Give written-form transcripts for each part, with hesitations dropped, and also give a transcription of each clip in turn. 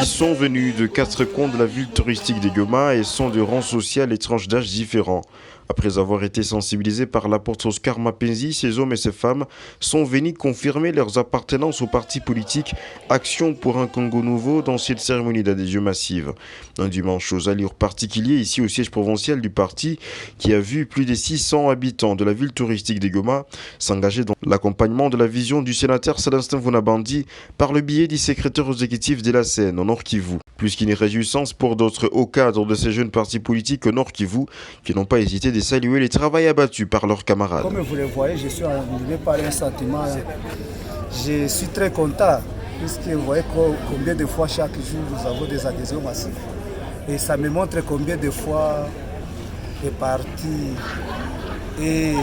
Ils sont venus de 4 coins de la ville touristique de Goma et sont de rang social et tranches d'âge différents. Après avoir été sensibilisés par l'apôtre Oscar Mapenzi, ces hommes et ces femmes sont venus confirmer leurs appartenances au parti politique Action pour un Congo Nouveau dans cette cérémonie d'adhésion massive. Un dimanche aux allures particulières ici au siège provincial du parti qui a vu plus de 600 habitants de la ville touristique de Goma s'engager dans l'accompagnement de la vision du sénateur Célestin Vunabandi par le biais du secrétaire exécutif de la Seine au Nord Kivu. Plus qu'une réjouissance pour d'autres hauts cadres de ces jeunes partis politiques au Nord Kivu qui n'ont pas hésité de saluer les travaux abattus par leurs camarades. Comme vous le voyez, je suis animé par un sentiment. Je suis très content, puisque vous voyez combien de fois chaque jour nous avons des adhésions massives. Et ça me montre combien de fois les partis et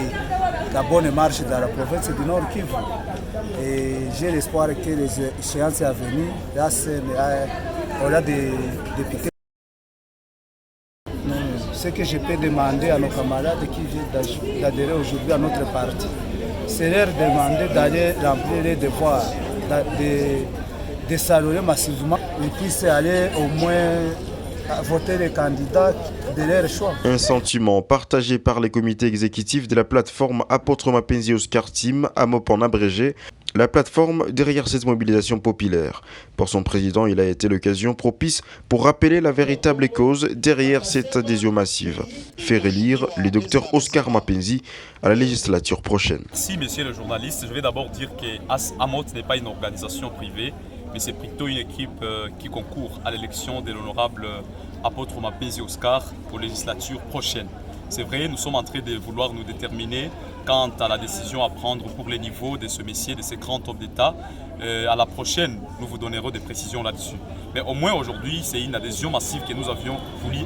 la bonne marche dans la province du Nord Kivu. Et j'ai l'espoir que les échéances à venir, là, on a des députés. Ce que je peux demander à nos camarades qui viennent d'adhérer aujourd'hui à notre parti, c'est leur demander d'aller remplir les devoirs, de saluer massivement et puissent aller au moins voter les candidats de leur choix. Un sentiment partagé par les comités exécutifs de la plateforme Apôtre Mapenzi Oscar Team, AMOP en abrégé, la plateforme derrière cette mobilisation populaire. Pour son président, il a été l'occasion propice pour rappeler la véritable cause derrière cette adhésion massive. Faire élire le docteur Oscar Mapenzi à la législature prochaine. Si, monsieur le journaliste, je vais d'abord dire que AMOT n'est pas une organisation privée, mais c'est plutôt une équipe qui concourt à l'élection de l'honorable Apôtre Mapenzi Oscar pour la législature prochaine. C'est vrai, nous sommes en train de vouloir nous déterminer quant à la décision à prendre pour les niveaux de ce messier, de ces grands hommes d'État. À la prochaine, nous vous donnerons des précisions là-dessus. Mais au moins aujourd'hui, c'est une adhésion massive que nous avions voulu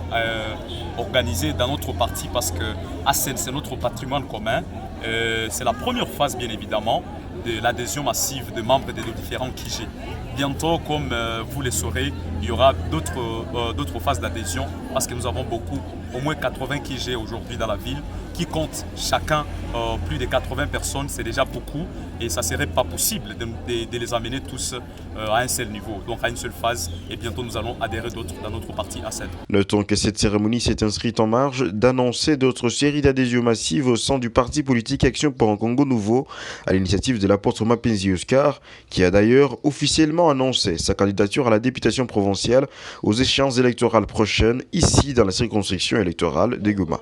organiser dans notre parti parce que ASEN, c'est notre patrimoine commun. C'est la première phase, bien évidemment, de l'adhésion massive de membres de nos différents QG. Bientôt, comme vous le saurez, il y aura d'autres phases d'adhésion parce que nous avons beaucoup, au moins 80 QG aujourd'hui dans la ville qui comptent chacun plus de 80 personnes, c'est déjà beaucoup et ça ne serait pas possible de les amener tous à un seul niveau, donc à une seule phase et bientôt nous allons adhérer d'autres dans notre parti ASEN. Notons que cette cérémonie s'est inscrite en marge d'annoncer d'autres séries d'adhésions massives au sein du parti politique Action pour un Congo Nouveau à l'initiative de l'apôtre Mapenzi Oscar qui a d'ailleurs officiellement annoncé sa candidature à la députation provinciale aux échéances électorales prochaines ici dans la circonscription électorale de Goma.